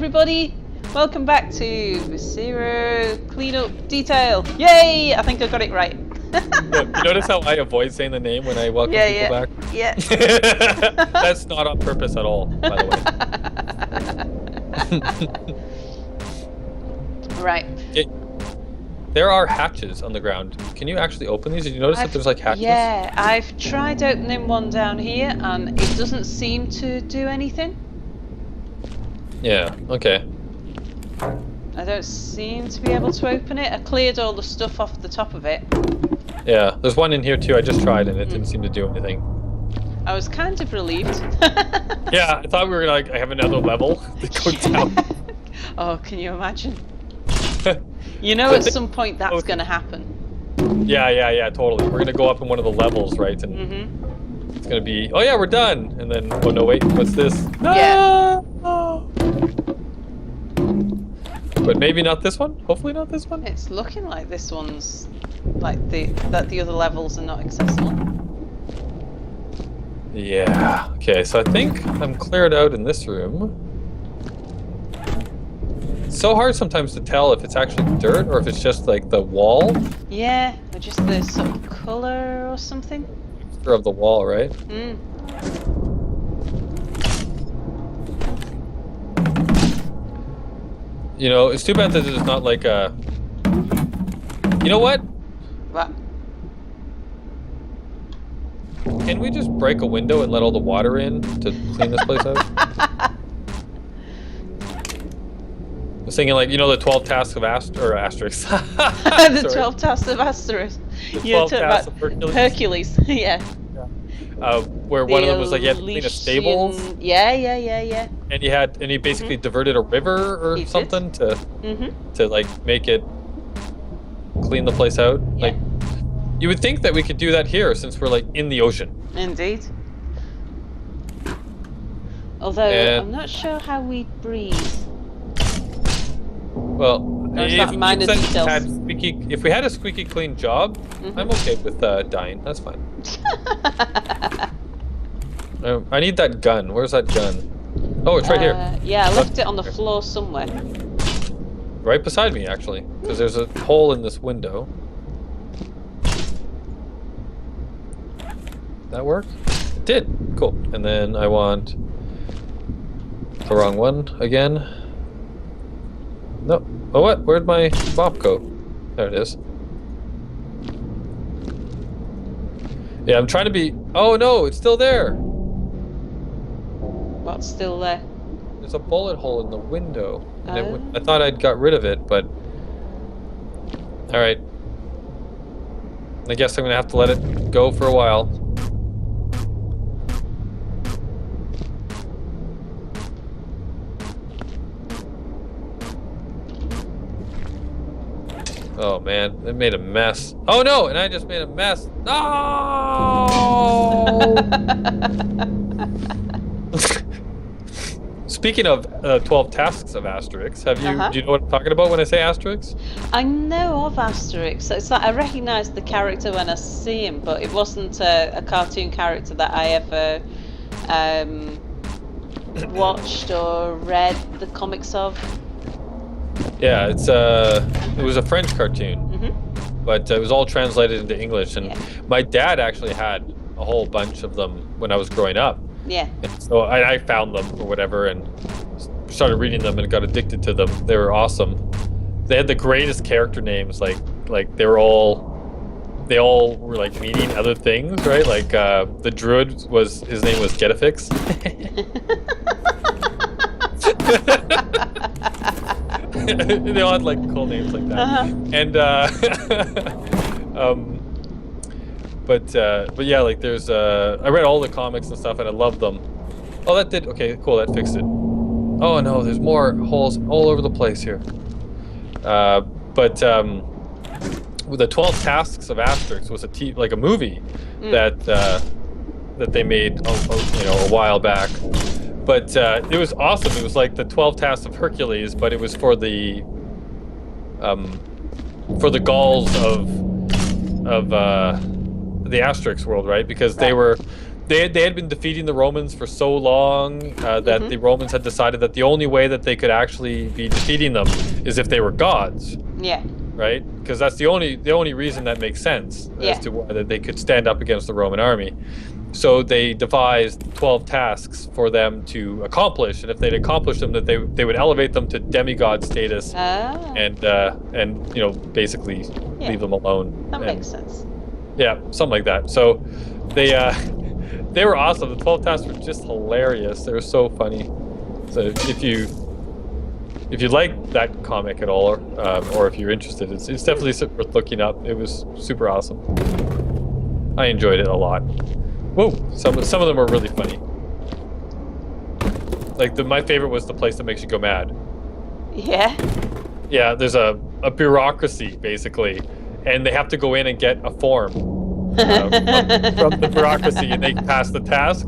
everybody! Welcome back to Viscera Cleanup Detail. Yay! I think I got it right. Yeah, you notice how I avoid saying the name when I welcome people back? Yeah. That's not on purpose at all, by the way. Right. There are hatches on the ground. Can you actually open these? Did you notice that there's like hatches? Yeah, I've tried opening one down here and it doesn't seem to do anything. Yeah, okay. I don't seem to be able to open it. I cleared all the stuff off the top of it. Yeah, there's one in here too. I just tried and it didn't seem to do anything. I was kind of relieved. Yeah, I thought we were like, I have another level to go down. Oh, can you imagine? You know, at some point that's going to happen. Yeah, totally. We're going to go up in one of the levels, right? And it's going to be, oh yeah, we're done. And then, oh no, wait, what's this? No! Yeah. But maybe not this one? Hopefully not this one? It's looking like this one's, like, that the other levels are not accessible. Yeah. Okay, so I think I'm cleared out in this room. It's so hard sometimes to tell if it's actually dirt or if it's just like the wall. Yeah, or just the sort of colour or something. Of the wall, right? You know, it's too bad that there's not like a... You know what? What? Can we just break a window and let all the water in to clean this place out? I was thinking like, you know, the 12 tasks of Asterix. The 12 tasks of Asterix. You're talking about Hercules. Yeah. Where one of them was like, you had to clean a stables. Yeah. And he basically diverted a river or something to like make it clean the place out. Yeah. Like, you would think that we could do that here since we're like in the ocean. Indeed. Although I'm not sure how we breathe. Well, if we had a squeaky clean job, I'm okay with dying. That's fine. I need that gun. Where's that gun? Oh, it's right here. Yeah, I left it on the floor somewhere. Right beside me, actually, because there's a hole in this window. That work? It did. Cool. And then I want the wrong one again. No. Oh, what? Where'd my mop go? There it is. Yeah, I'm trying to be... Oh, no, it's still there. What's still there? There's a bullet hole in the window. And I thought I'd got rid of it, but... Alright. I guess I'm going to have to let it go for a while. Oh man, it made a mess. Oh no, and I just made a mess. No! Speaking of 12 tasks of Asterix, do you know what I'm talking about when I say Asterix? I know of Asterix. It's like I recognise the character when I see him, but it wasn't a cartoon character that I ever watched or read the comics of. Yeah, it was a French cartoon, but it was all translated into English, and my dad actually had a whole bunch of them when I was growing up. Yeah. And so I found them or whatever, and started reading them and got addicted to them. They were awesome. They had the greatest character names, like they all were like meaning other things, right? Like the druid his name was Getafix. They all had like cool names like that. And but yeah, like there's I read all the comics and stuff and I loved them. Oh, that did okay, cool, that fixed it. Oh no, there's more holes all over the place here. But the 12 Tasks of Asterix was like a movie that they made a while back. But it was awesome. It was like the 12 Tasks of Hercules, but it was for the Gauls of the Asterix world, right? Because they were they had been defeating the Romans for so long that the Romans had decided that the only way that they could actually be defeating them is if they were gods. Yeah. Right? Because that's the only reason that makes sense as to why they could stand up against the Roman army. So they devised 12 tasks for them to accomplish, and if they'd accomplish them, that they would elevate them to demigod status, and you know, basically leave them alone. That makes sense. Yeah, something like that. So they were awesome. The 12 tasks were just hilarious. They were so funny. So if you like that comic at all, or if you're interested, it's definitely worth looking up. It was super awesome. I enjoyed it a lot. Whoa, some of them are really funny. Like my favorite was the place that makes you go mad. Yeah. Yeah, there's a bureaucracy basically, and they have to go in and get a form from the bureaucracy, and they pass the task.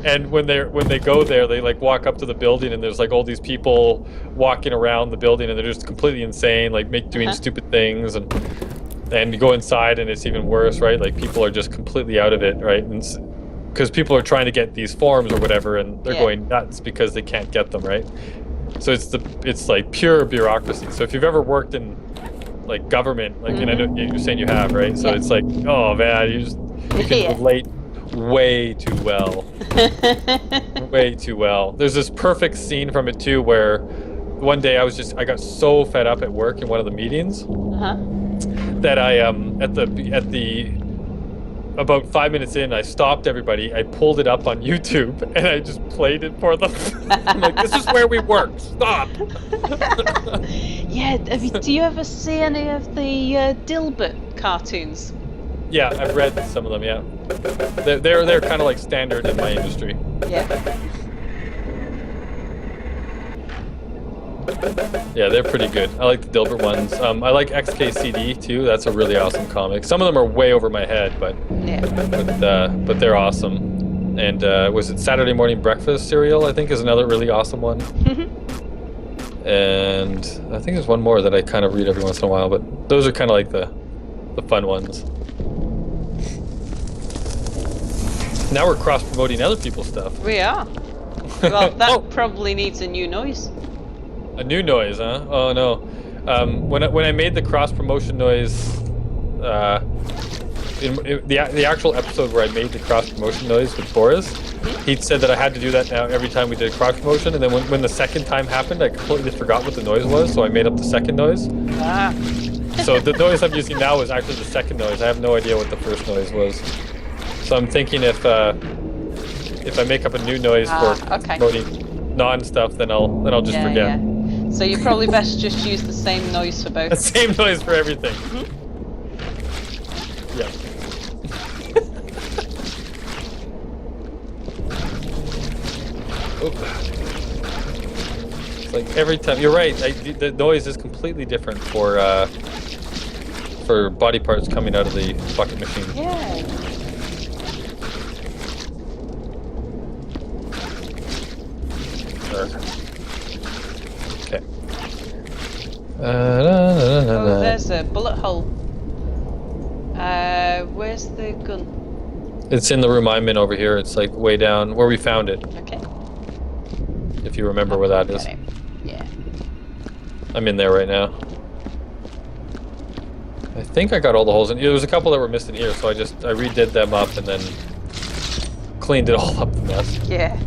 And when they go there, they like walk up to the building, and there's like all these people walking around the building, and they're just completely insane, like doing stupid things, and you go inside, and it's even worse, right? Like people are just completely out of it, right? And because people are trying to get these forms or whatever, and they're going nuts because they can't get them, right? So it's like pure bureaucracy. So if you've ever worked in like government, like, and I know you're saying you have, right? So it's like, oh man, you can relate way too well. Way too well. There's this perfect scene from it too, where one day I got so fed up at work in one of the meetings that I at the about 5 minutes in, I stopped everybody, I pulled it up on YouTube, and I just played it for them. I'm like, this is where we work, stop. Yeah, do you ever see any of the Dilbert cartoons? Yeah, I've read some of them, yeah. They're kind of like standard in my industry. Yeah. Yeah, they're pretty good. I like the Dilbert ones. I like XKCD too. That's a really awesome comic. Some of them are way over my head, but they're awesome. And was it Saturday Morning Breakfast Cereal? I think is another really awesome one. And I think there's one more that I kind of read every once in a while, but those are kind of like the fun ones. Now we're cross-promoting other people's stuff. We are. Well, that probably needs a new noise. A new noise, huh? Oh no. When I made the cross-promotion noise, in the actual episode where I made the cross-promotion noise with Boris, he said that I had to do that now every time we did cross-promotion, and then when the second time happened, I completely forgot what the noise was, so I made up the second noise. So the noise I'm using now is actually the second noise. I have no idea what the first noise was. So I'm thinking if I make up a new noise for promoting non-stuff, then I'll just forget. Yeah. So you probably best just use the same noise for both. The same noise for everything. Yeah. It's like every time. You're right. The noise is completely different for body parts coming out of the bucket machine. Yeah. Okay. Oh, there's a bullet hole. Where's the gun? It's in the room I'm in over here. It's like way down where we found it. Okay. If you remember where that is. Yeah. I'm in there right now. I think I got all the holes in. There was a couple that were missing here, so I redid them up and then cleaned it all up the mess. Yeah.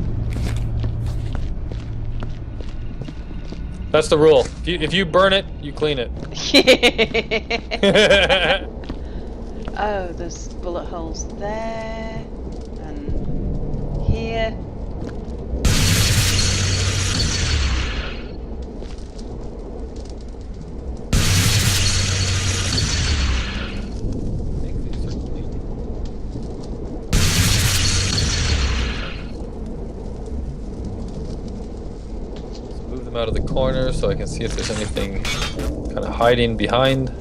That's the rule. If you burn it, you clean it. Oh, there's bullet holes there and here. Out of the corner so I can see if there's anything kind of hiding behind,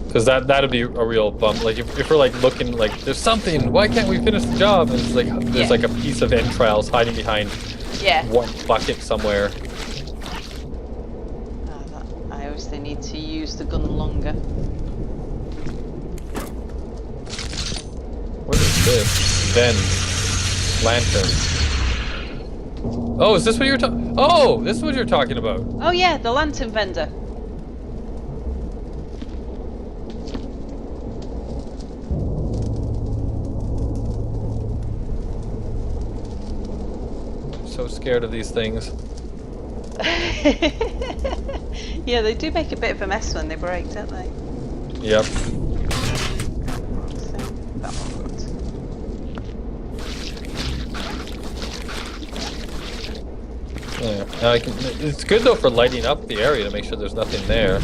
because that'd be a real bump. Like if we're like looking like there's something, why can't we finish the job, and it's like there's like a piece of entrails hiding behind one bucket somewhere. I obviously need to use the gun longer. What is this? Then lantern. Oh, is this what you're talking? Oh, this is what you're talking about. Oh yeah, the lantern vendor. So scared of these things. Yeah, they do make a bit of a mess when they break, don't they? Yep. That one Yeah. It's good though for lighting up the area to make sure there's nothing there.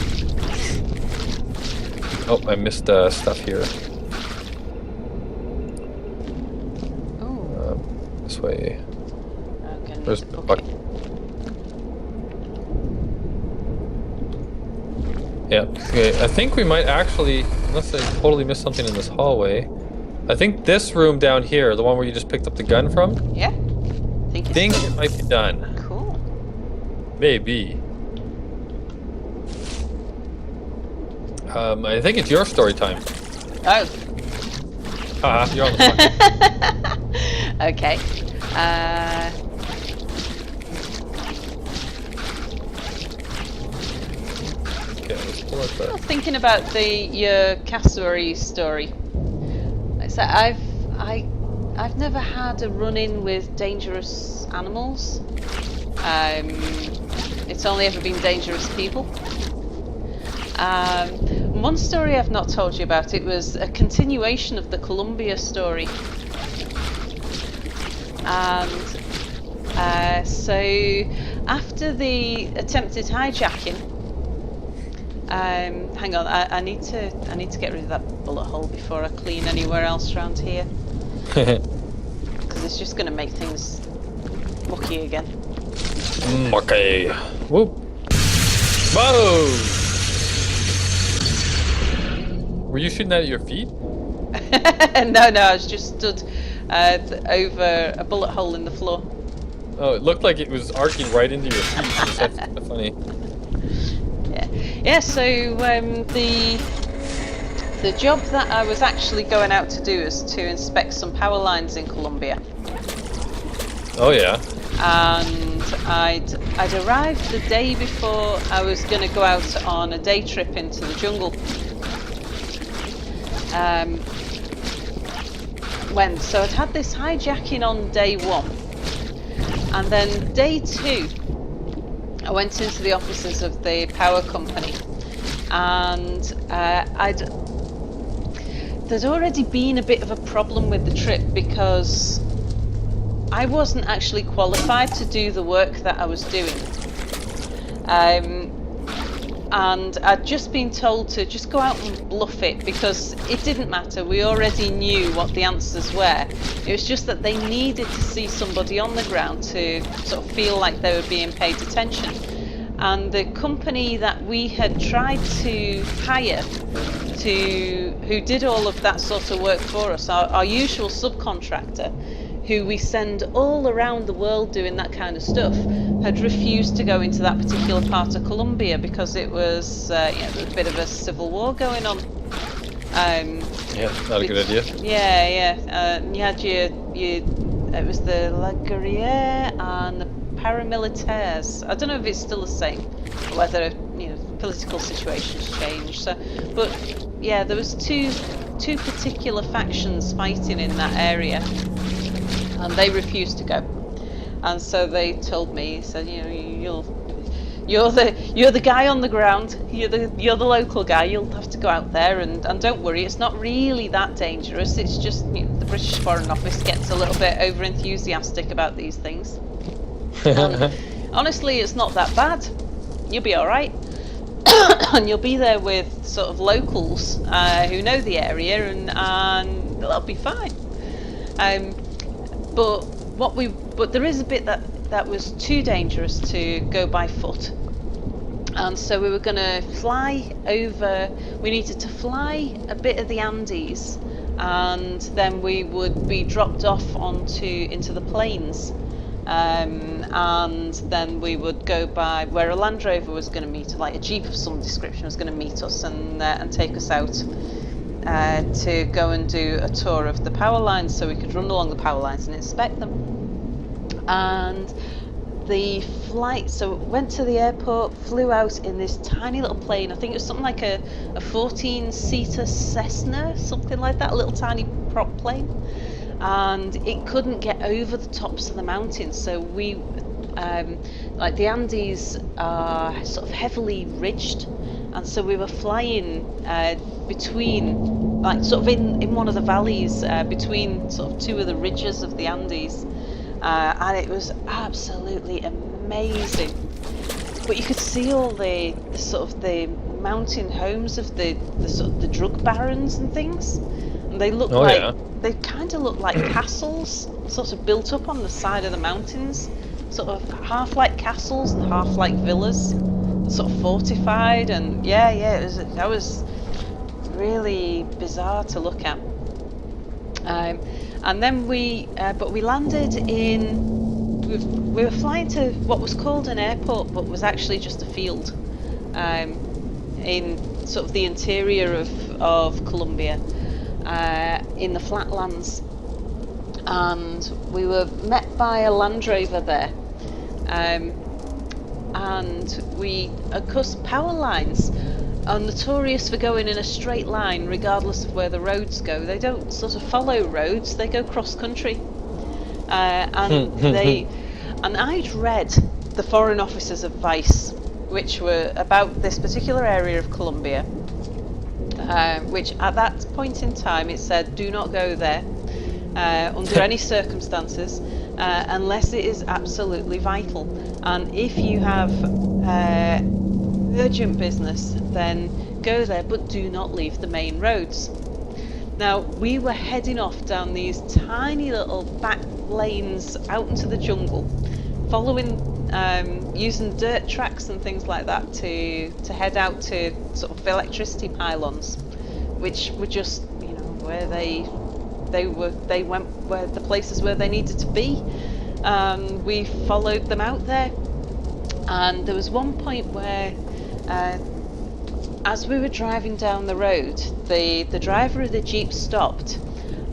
Oh, I missed stuff here. Oh. This way. Okay, Where's the bucket? Yeah. Okay. I think we might actually, unless I totally missed something in this hallway. I think this room down here, the one where you just picked up the gun from. Yeah. I think it might be done. Cool. Maybe. I think it's your story time. Oh. Haha, you're on the clock. Okay. Okay, let's pull out I the... was thinking about your cassowary story. So I've never had a run-in with dangerous animals. It's only ever been dangerous people. One story I've not told you about, it was a continuation of the Colombia story. And so after the attempted hijacking, hang on, I need to get rid of that bullet hole before I clean anywhere else around here, because it's just going to make things mucky again. Mucky. Whoop. Whoa! Were you shooting that at your feet? No, I was just stood over a bullet hole in the floor. Oh, it looked like it was arcing right into your feet. That's kind of funny. Yeah. So the job that I was actually going out to do is to inspect some power lines in Colombia. Oh yeah. And I'd arrived the day before I was going to go out on a day trip into the jungle. So I'd had this hijacking on day 1, and then day 2 I went into the offices of the power company, and there's already been a bit of a problem with the trip because I wasn't actually qualified to do the work that I was doing. And I'd just been told to just go out and bluff it because it didn't matter. We already knew what the answers were. It was just that they needed to see somebody on the ground to sort of feel like they were being paid attention. And the company that we had tried to hire who did all of that sort of work for us, our usual subcontractor, who we send all around the world doing that kind of stuff, had refused to go into that particular part of Colombia because it was a bit of a civil war going on. Yeah, not a good idea. Yeah. You had it was the La Guerrilla and the paramilitaires. I don't know if it's still the same, or whether political situations change. So, but yeah, there was two particular factions fighting in that area. And they refused to go, and so they told me, said, you're the guy on the ground, you're the local guy. You'll have to go out there, and don't worry, it's not really that dangerous. It's just the British Foreign Office gets a little bit over enthusiastic about these things. And honestly, it's not that bad. You'll be all right, and you'll be there with sort of locals who know the area, and they'll be fine. But there is a bit that was too dangerous to go by foot, and so we were going to fly over. We needed to fly a bit of the Andes, and then we would be dropped off into the plains, and then we would go by where a Land Rover was going to meet, like a Jeep of some description was going to meet us and take us out to go and do a tour of the power lines, so we could run along the power lines and inspect them. And the flight, so went to the airport, flew out in this tiny little plane. I think it was something like a 14-seater Cessna, something like that, a little tiny prop plane. And it couldn't get over the tops of the mountains, so we like the Andes are sort of heavily ridged, and so we were flying between, like sort of in one of the valleys between sort of two of the ridges of the Andes, and it was absolutely amazing. But you could see all the sort of the mountain homes of the sort of the drug barons and things, and they look they kind of look like castles, sort of built up on the side of the mountains, sort of half like castles and half like villas, sort of fortified. And that was really bizarre to look at. And then we landed in, we were flying to what was called an airport, but was actually just a field in sort of the interior of Colombia, in the flatlands. And we were met by a Land Rover there. And we, of course, power lines are notorious for going in a straight line regardless of where the roads go. They don't sort of follow roads, they go cross country. And I'd read the Foreign Officer's advice, which were about this particular area of Colombia, which at that point in time it said do not go there under any circumstances unless it is absolutely vital, and if you have urgent business then go there, but do not leave the main roads. Now we were heading off down these tiny little back lanes out into the jungle, following using dirt tracks and things like that to head out to sort of electricity pylons, which were just, you know, where they went where the places where they needed to be. We followed them out there, and there was one point where as we were driving down the road, the driver of the Jeep stopped,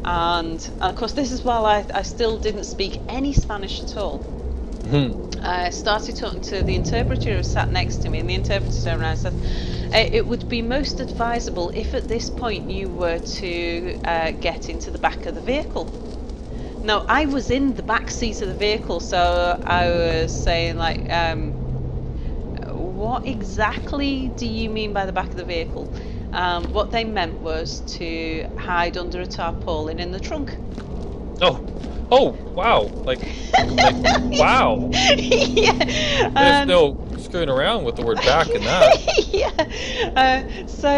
and of course this is while I still didn't speak any Spanish at all. I started talking to the interpreter who sat next to me, and the interpreter turned around and said, it would be most advisable if at this point you were to get into the back of the vehicle. Now I was in the back seat of the vehicle, so I was saying like, what exactly do you mean by the back of the vehicle? What they meant was to hide under a tarpaulin in the trunk. Oh, wow! Like wow! Yeah. There's no screwing around with the word back in that. Yeah. So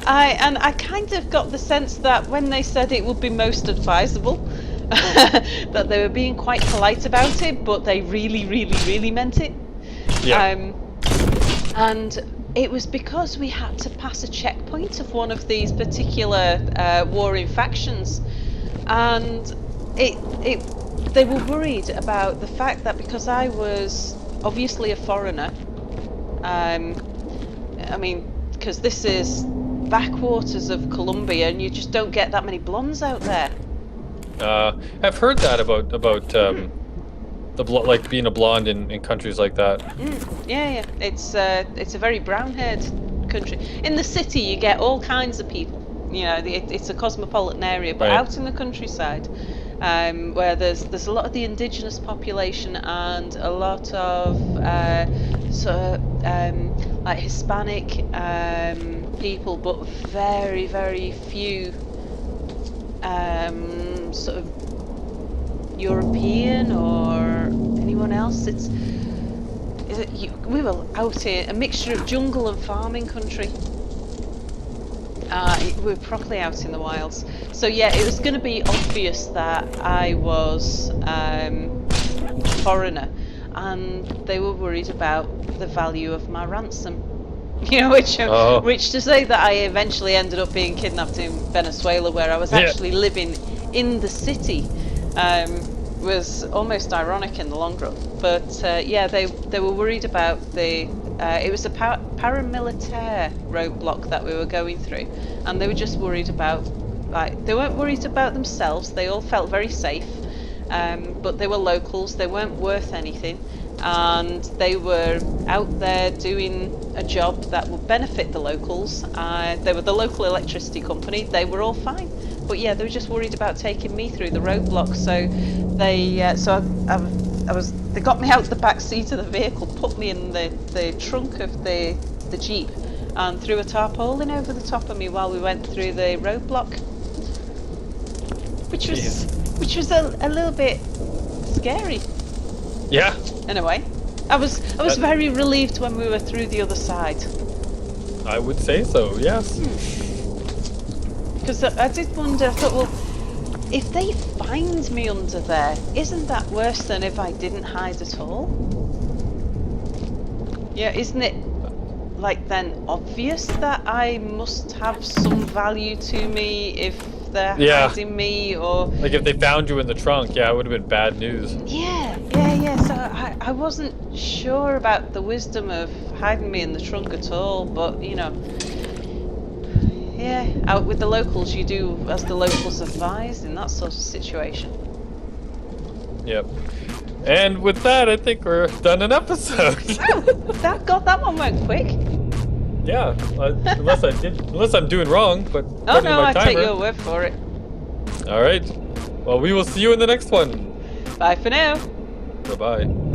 I kind of got the sense that when they said it would be most advisable, that they were being quite polite about it, but they really, really, really meant it. Yeah. And it was because we had to pass a checkpoint of one of these particular warring factions. And they were worried about the fact that because I was obviously a foreigner, I mean, because this is backwaters of Colombia and you just don't get that many blondes out there. I've heard that about like being a blonde in countries like that. Yeah. It's a very brown-haired country. In the city you get all kinds of people. You know, it's a cosmopolitan area, but right. Out in the countryside, where there's a lot of the indigenous population and a lot of like Hispanic people, but very, very few sort of European or anyone else. We were out here, a mixture of jungle and farming country. We were properly out in the wilds. So yeah, it was going to be obvious that I was a foreigner, and they were worried about the value of my ransom. You know, which to say that I eventually ended up being kidnapped in Venezuela, where I was actually living in the city, was almost ironic in the long run. But yeah, they were worried about the It was a paramilitaire roadblock that we were going through, and they were just worried about, like, they weren't worried about themselves. They all felt very safe, but they were locals. They weren't worth anything, and they were out there doing a job that would benefit the locals. They were the local electricity company. They were all fine, but yeah, they were just worried about taking me through the roadblock. So they, they got me out the back seat of the vehicle, put me in the trunk of the Jeep, and threw a tarpaulin over the top of me while we went through the roadblock, which was a little bit scary. Yeah. In a way, I was very relieved when we were through the other side. I would say so. Yes. Because I did wonder. I thought, well, if they find me under there, isn't that worse than if I didn't hide at all? Yeah, isn't it like then obvious that I must have some value to me if they're hiding me, or like if they found you in the trunk? Yeah, it would have been bad news. Yeah. So I wasn't sure about the wisdom of hiding me in the trunk at all, but you know, yeah, out with the locals, you do as the locals advise in that sort of situation. Yep. And with that, I think we're done an episode. that one went quick. Yeah, unless I'm doing wrong, but oh no, I take your word for it. All right. Well, we will see you in the next one. Bye for now. Bye-bye.